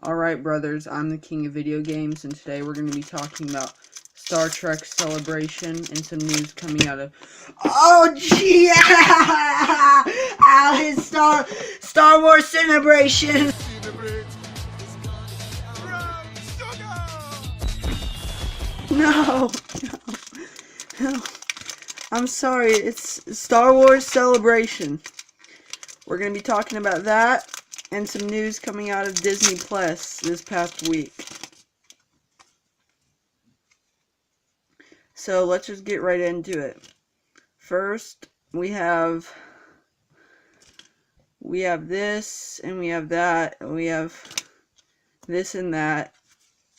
Alright, brothers, I'm the king of video games, and today we're going to be talking about Star Trek Celebration and some news coming out of... Oh, gee! Out his Star Wars Celebration! No, no. I'm sorry, it's Star Wars Celebration. We're going to be talking about that and some news coming out of Disney Plus this past week. So let's just get right into it. First, we have this, and we have that, and we have this and that,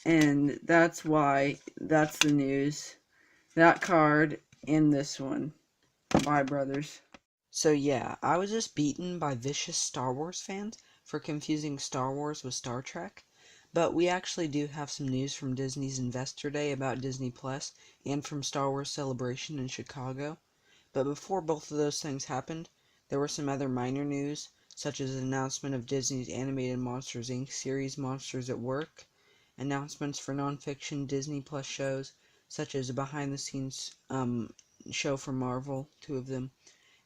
and that's why that's the news. That card and this one. Bye, brothers. So yeah, I was just beaten by vicious Star Wars fans for confusing Star Wars with Star Trek, but we actually do have some news from Disney's Investor Day about Disney Plus and from Star Wars Celebration in Chicago. But before both of those things happened, there were some other minor news, such as an announcement of Disney's animated Monsters Inc. series Monsters at Work, announcements for non-fiction Disney Plus shows, such as a behind-the-scenes show for Marvel, 2 of them,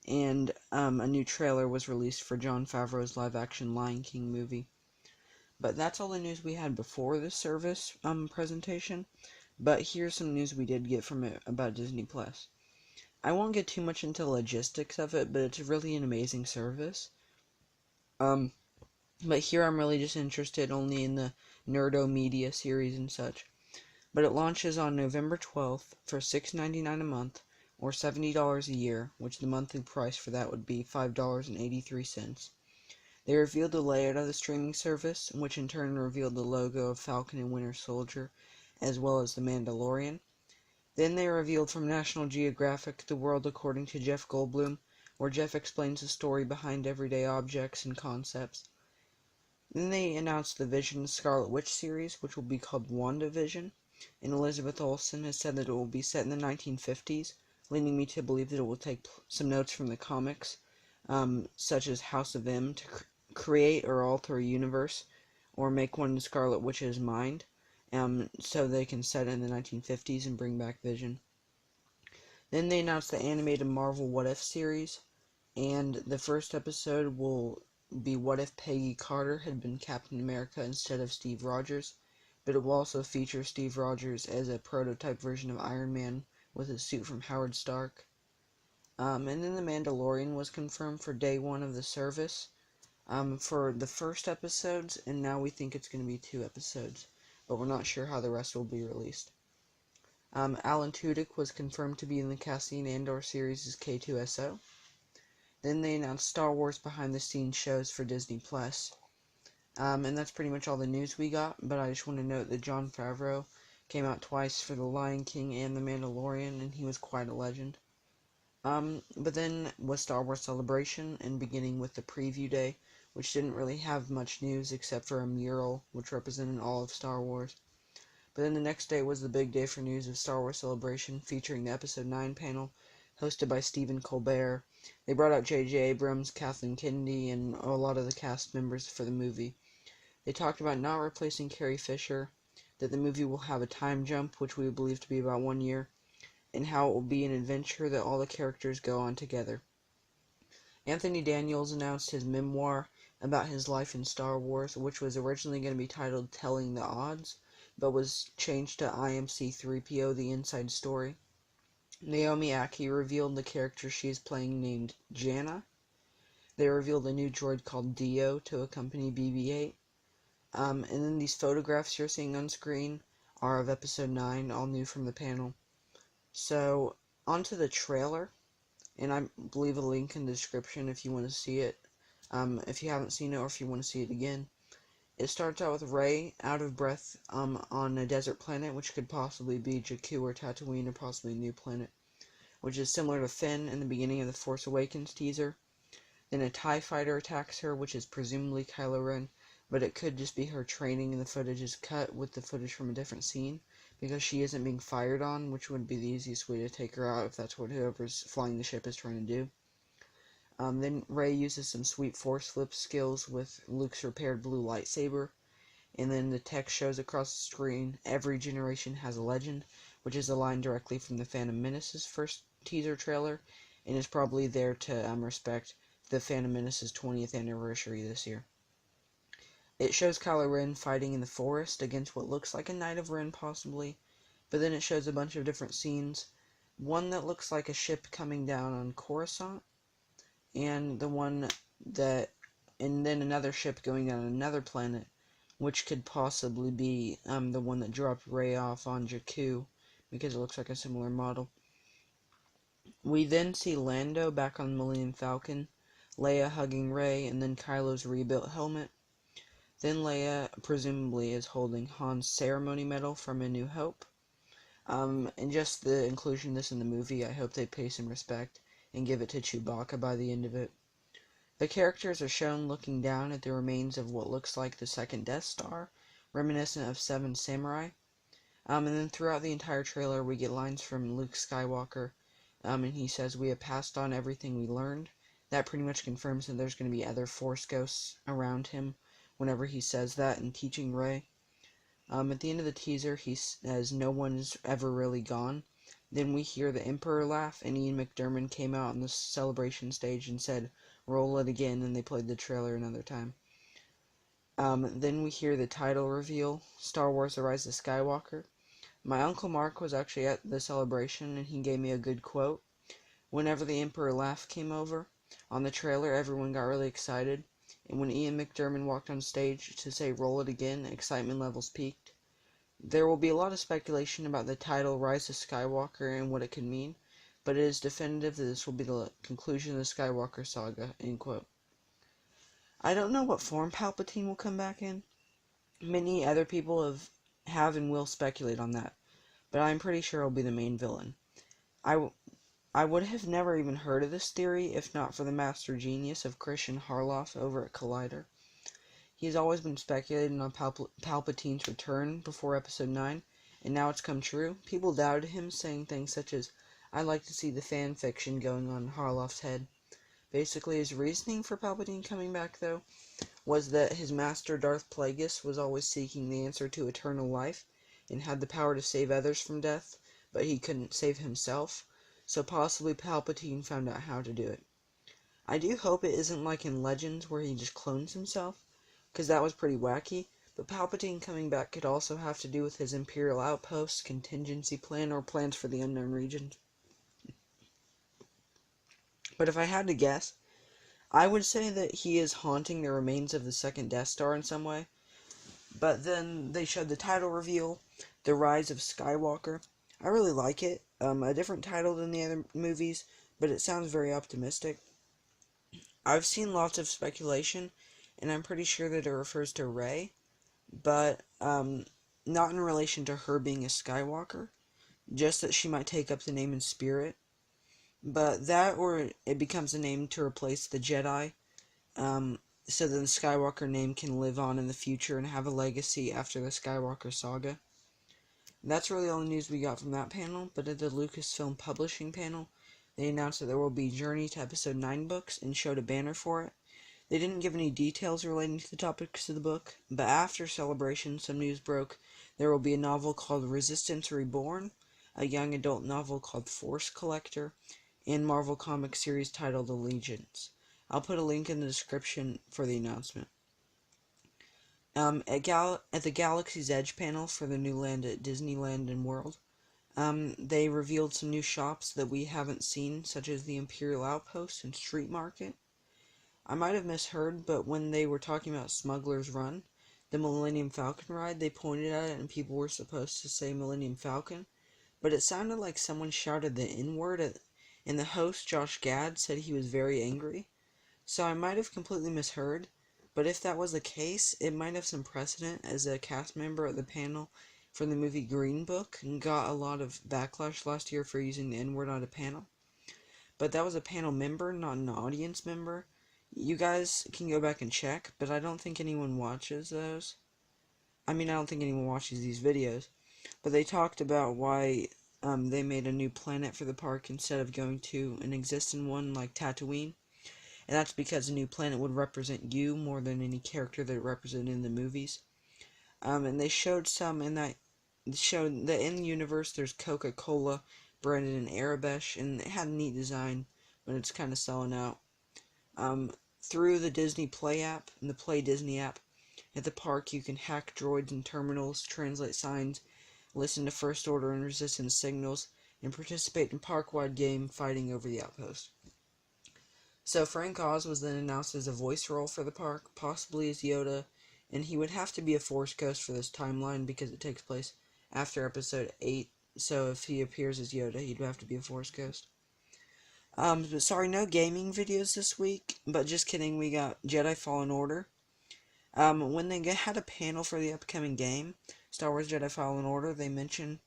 and a new trailer was released for Jon Favreau's live-action Lion King movie. But that's all the news we had before the service presentation. But here's some news we did get from it about Disney Plus. I won't get too much into logistics of it, but it's really an amazing service. But here I'm really just interested only in the Nerdo Media series and such. But it launches on November 12th for $6.99 a month, or $70 a year, which the monthly price for that would be $5.83. They revealed the layout of the streaming service, which in turn revealed the logo of Falcon and Winter Soldier, as well as the Mandalorian. Then they revealed from National Geographic The World According to Jeff Goldblum, where Jeff explains the story behind everyday objects and concepts. Then they announced the Vision Scarlet Witch series, which will be called WandaVision, and Elizabeth Olsen has said that it will be set in the 1950s, leading me to believe that it will take some notes from the comics, such as House of M, to create or alter a universe, or make one in Scarlet Witch's mind, so they can set it in the 1950s and bring back Vision. Then they announced the animated Marvel What If series, and the first episode will be what if Peggy Carter had been Captain America instead of Steve Rogers, but it will also feature Steve Rogers as a prototype version of Iron Man with a suit from Howard Stark. And then The Mandalorian was confirmed for day 1 of the service for the first episodes, and now we think it's going to be 2 episodes, but we're not sure how the rest will be released. Alan Tudyk was confirmed to be in the Cassian Andor series as K2SO. Then they announced Star Wars behind-the-scenes shows for Disney Plus. And that's pretty much all the news we got, but I just want to note that Jon Favreau came out twice for The Lion King and The Mandalorian, and he was quite a legend. But then was Star Wars Celebration, and beginning with the preview day, which didn't really have much news except for a mural, which represented all of Star Wars. But then the next day was the big day for news of Star Wars Celebration, featuring the Episode 9 panel, hosted by Stephen Colbert. They brought out J.J. Abrams, Kathleen Kennedy, and a lot of the cast members for the movie. They talked about not replacing Carrie Fisher, that the movie will have a time jump, which we believe to be about 1 year, and how it will be an adventure that all the characters go on together. Anthony Daniels announced his memoir about his life in Star Wars, which was originally going to be titled Telling the Odds, but was changed to IMC-3PO The Inside Story. Naomi Ackie revealed the character she is playing named Jana. They revealed a new droid called Dio to accompany BB-8. And then these photographs you're seeing on screen are of Episode 9, all new from the panel. So, onto the trailer, and I leave a link in the description if you want to see it, if you haven't seen it or if you want to see it again. It starts out with Rey, out of breath, on a desert planet, which could possibly be Jakku or Tatooine, or possibly a new planet, which is similar to Finn in the beginning of the Force Awakens teaser. Then a TIE fighter attacks her, which is presumably Kylo Ren, but it could just be her training and the footage is cut with the footage from a different scene, because she isn't being fired on, which would be the easiest way to take her out if that's what whoever's flying the ship is trying to do. Then Rey uses some sweet force flip skills with Luke's repaired blue lightsaber, and then the text shows across the screen, "Every generation has a legend," which is a line directly from the Phantom Menace's first teaser trailer, and is probably there to respect the Phantom Menace's 20th anniversary this year. It shows Kylo Ren fighting in the forest against what looks like a Knight of Ren, possibly, but then it shows a bunch of different scenes. One that looks like a ship coming down on Coruscant, and then another ship going down another planet, which could possibly be the one that dropped Rey off on Jakku, because it looks like a similar model. We then see Lando back on the Millennium Falcon, Leia hugging Rey, and then Kylo's rebuilt helmet. Then Leia presumably is holding Han's ceremony medal from A New Hope. And just the inclusion of this in the movie, I hope they pay some respect and give it to Chewbacca by the end of it. The characters are shown looking down at the remains of what looks like the second Death Star, reminiscent of Seven Samurai. And then throughout the entire trailer, we get lines from Luke Skywalker, and he says, "We have passed on everything we learned." That pretty much confirms that there's going to be other Force ghosts around him whenever he says that and teaching Rey. At the end of the teaser, he says, "No one's ever really gone." Then we hear the Emperor laugh, and Ian McDiarmid came out on the celebration stage and said, "Roll it again," and they played the trailer another time. Then we hear the title reveal, Star Wars: The Rise of Skywalker. My Uncle Mark was actually at the celebration, and he gave me a good quote. Whenever the Emperor laugh came over on the trailer, everyone got really excited, and when Ian McDiarmid walked on stage to say "Roll it again," excitement levels peaked. There will be a lot of speculation about the title Rise of Skywalker and what it could mean, but it is definitive that this will be the conclusion of the Skywalker saga, end quote. I don't know what form Palpatine will come back in. Many other people have and will speculate on that, but I'm pretty sure he'll be the main villain. I would have never even heard of this theory if not for the master genius of Christian Harloff over at Collider. He's always been speculating on Palpatine's return before Episode 9, and now it's come true. People doubted him, saying things such as, "I'd like to see the fan fiction going on in Harloff's head." Basically, his reasoning for Palpatine coming back, though, was that his master Darth Plagueis was always seeking the answer to eternal life, and had the power to save others from death, but he couldn't save himself, so possibly Palpatine found out how to do it. I do hope it isn't like in Legends where he just clones himself, because that was pretty wacky, but Palpatine coming back could also have to do with his Imperial Outpost, contingency plan, or plans for the unknown regions. But if I had to guess, I would say that he is haunting the remains of the second Death Star in some way. But then they showed the title reveal, The Rise of Skywalker. I really like it. A different title than the other movies, but it sounds very optimistic. I've seen lots of speculation, and I'm pretty sure that it refers to Rey, but not in relation to her being a Skywalker, just that she might take up the name in spirit. But that, or it becomes a name to replace the Jedi, so that the Skywalker name can live on in the future and have a legacy after the Skywalker saga. That's really all the news we got from that panel, but at the Lucasfilm Publishing panel, they announced that there will be Journey to Episode 9 books and showed a banner for it. They didn't give any details relating to the topics of the book, but after Celebration, some news broke. There will be a novel called Resistance Reborn, a young adult novel called Force Collector, and Marvel Comics series titled Allegiance. I'll put a link in the description for the announcement. At the Galaxy's Edge panel for the new land at Disneyland and World, they revealed some new shops that we haven't seen, such as the Imperial Outpost and Street Market. I might have misheard, but when they were talking about Smuggler's Run, the Millennium Falcon ride, they pointed at it and people were supposed to say Millennium Falcon, but it sounded like someone shouted the N-word, and the host, Josh Gad, said he was very angry. So I might have completely misheard, but if that was the case, it might have some precedent, as a cast member at the panel for the movie Green Book and got a lot of backlash last year for using the N-word on a panel. But that was a panel member, not an audience member. You guys can go back and check, but I don't think anyone watches those. I don't think anyone watches these videos. But they talked about why they made a new planet for the park instead of going to an existing one like Tatooine. And that's because a new planet would represent you more than any character that it represented in the movies. And they showed some in that showed that in the universe there's Coca-Cola branded in Arabesh, and it had a neat design, but it's kind of selling out. Through the Disney Play app and the Play Disney app at the park, you can hack droids and terminals, translate signs, listen to First Order and Resistance signals, and participate in park-wide game fighting over the outpost. So Frank Oz was then announced as a voice role for the park, possibly as Yoda, and he would have to be a Force Ghost for this timeline because it takes place after Episode 8, so if he appears as Yoda, he'd have to be a Force Ghost. But sorry, no gaming videos this week, but just kidding, we got Jedi Fallen Order. When they had a panel for the upcoming game, Star Wars Jedi Fallen Order, they mentioned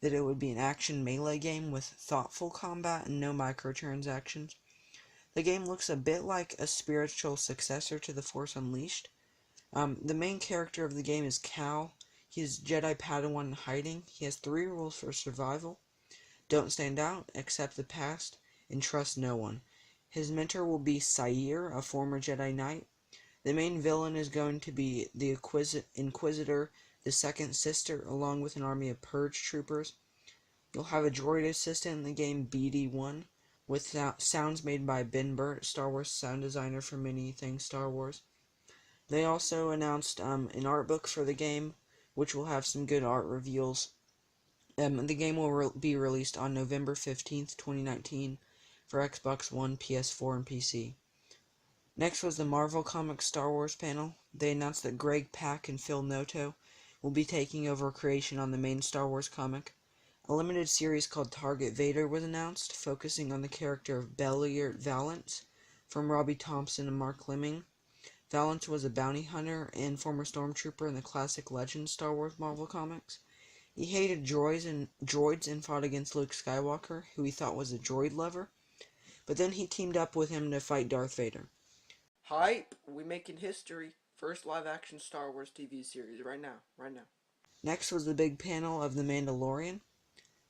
that it would be an action melee game with thoughtful combat and no microtransactions. The game looks a bit like a spiritual successor to The Force Unleashed. The main character of the game is Cal. He is Jedi Padawan in hiding. He has 3 rules for survival. Don't stand out, accept the past, and trust no one. His mentor will be Sair, a former Jedi Knight. The main villain is going to be the Inquisitor, the Second Sister, along with an army of Purge troopers. You'll have a droid assistant in the game, BD-1, with sounds made by Ben Burtt, Star Wars sound designer for many things Star Wars. They also announced an art book for the game, which will have some good art reveals. The game will be released on November 15th, 2019 for Xbox One, PS4, and PC. Next was the Marvel Comics Star Wars panel. They announced that Greg Pak and Phil Noto will be taking over creation on the main Star Wars comic. A limited series called Target Vader was announced, focusing on the character of Belliard Valance from Robbie Thompson and Mark Lemming. Valance was a bounty hunter and former stormtrooper in the classic Legends Star Wars Marvel comics. He hated droids and fought against Luke Skywalker, who he thought was a droid lover, but then he teamed up with him to fight Darth Vader. Hype! We making history. First live-action Star Wars TV series right now. Next was the big panel of The Mandalorian.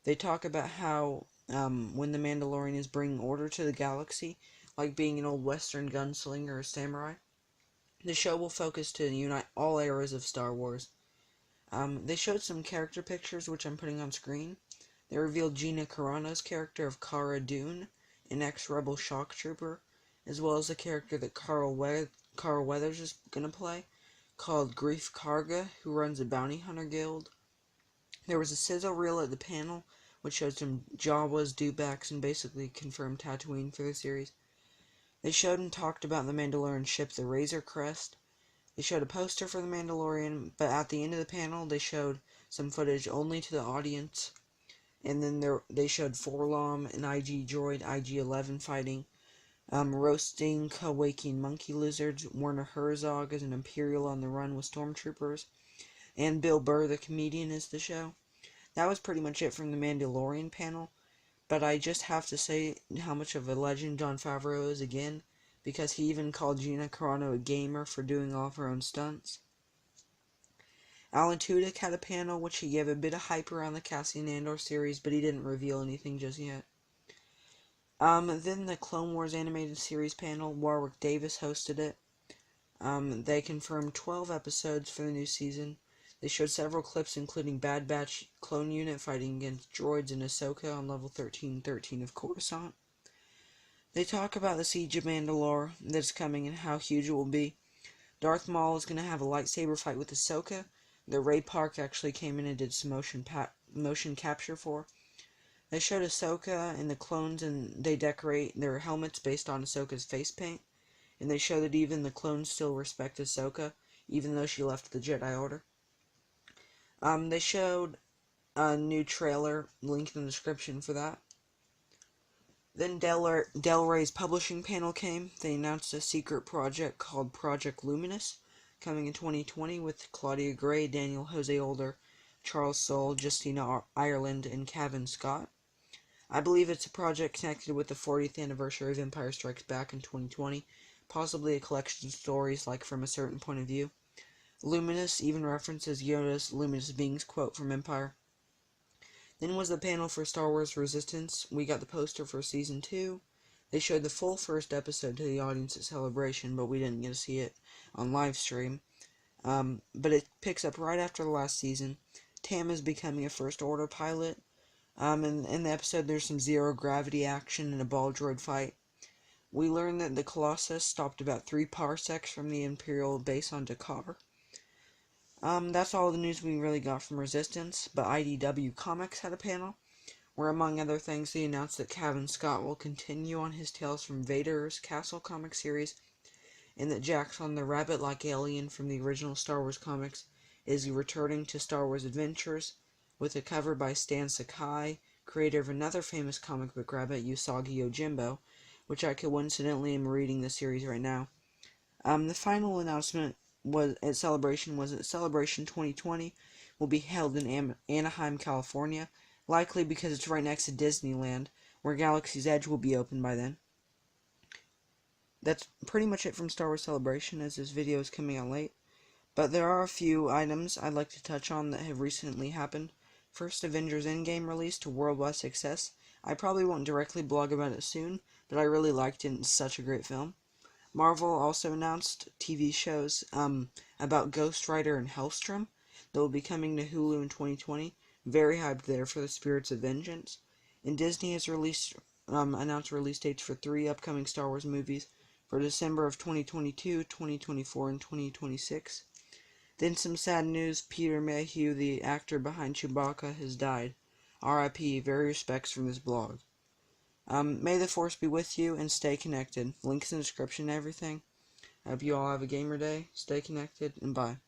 They talk about how when the Mandalorian is bringing order to the galaxy, like being an old Western gunslinger or samurai, the show will focus to unite all eras of Star Wars. They showed some character pictures, which I'm putting on screen. They revealed Gina Carano's character of Cara Dune, an ex-rebel shock trooper, as well as a character that Carl Weathers is going to play, called Grief Karga, who runs a bounty hunter guild. There was a sizzle reel at the panel, which showed some Jawas, dewbacks, and basically confirmed Tatooine for the series. They showed and talked about the Mandalorian ship, the Razor Crest. They showed a poster for the Mandalorian, but at the end of the panel, they showed some footage only to the audience. And then they showed Forlom, an IG droid, IG-11 fighting, roasting co-waking monkey lizards, Werner Herzog as an Imperial on the run with stormtroopers, and Bill Burr, the comedian, is the show. That was pretty much it from the Mandalorian panel, but I just have to say how much of a legend Jon Favreau is again, because he even called Gina Carano a gamer for doing all of her own stunts. Alan Tudyk had a panel which he gave a bit of hype around the Cassian Andor series, but he didn't reveal anything just yet. Then the Clone Wars animated series panel, Warwick Davis hosted it. They confirmed 12 episodes for the new season. They showed several clips including Bad Batch clone unit fighting against droids in Ahsoka on level 1313 of Coruscant. They talk about the Siege of Mandalore that's coming and how huge it will be. Darth Maul is going to have a lightsaber fight with Ahsoka. The Ray Park actually came in and did some motion capture for. They showed Ahsoka and the clones, and they decorate their helmets based on Ahsoka's face paint. And they show that even the clones still respect Ahsoka, even though she left the Jedi Order. They showed a new trailer, link in the description for that. Then Del Rey's publishing panel came. They announced a secret project called Project Luminous, coming in 2020 with Claudia Gray, Daniel Jose Older, Charles Soule, Justina Ireland, and Cavan Scott. I believe it's a project connected with the 40th anniversary of Empire Strikes Back in 2020, possibly a collection of stories like From a Certain Point of View. Luminous even references Yoda's Luminous Beings quote from Empire. Then was the panel for Star Wars Resistance. We got the poster for Season 2. They showed the full first episode to the audience at Celebration, but we didn't get to see it on live stream. But it picks up right after the last season. Tam is becoming a First Order pilot. In the episode, there's some zero-gravity action and a ball droid fight. We learn that the Colossus stopped about 3 parsecs from the Imperial base on Dakar. That's all the news we really got from Resistance, but IDW Comics had a panel, where among other things they announced that Cavan Scott will continue on his Tales from Vader's Castle comic series, and that Jaxxon the rabbit-like alien from the original Star Wars comics is returning to Star Wars Adventures, with a cover by Stan Sakai, creator of another famous comic book rabbit, Usagi Yojimbo, which I coincidentally am reading the series right now. The final announcement was that Celebration 2020 will be held in Anaheim, California, likely because it's right next to Disneyland, where Galaxy's Edge will be open by then. That's pretty much it from Star Wars Celebration, as this video is coming out late. But there are a few items I'd like to touch on that have recently happened. First, Avengers Endgame released to worldwide success. I probably won't directly blog about it soon, but I really liked it and it's such a great film. Marvel also announced TV shows about Ghost Rider and Helstrom that will be coming to Hulu in 2020. Very hyped there for the Spirits of Vengeance. And Disney has announced release dates for 3 upcoming Star Wars movies for December of 2022, 2024, and 2026. Then some sad news, Peter Mayhew, the actor behind Chewbacca, has died. R.I.P. Very respects from this blog. May the Force be with you, and stay connected. Links in the description and everything. I hope you all have a gamer day. Stay connected, and bye.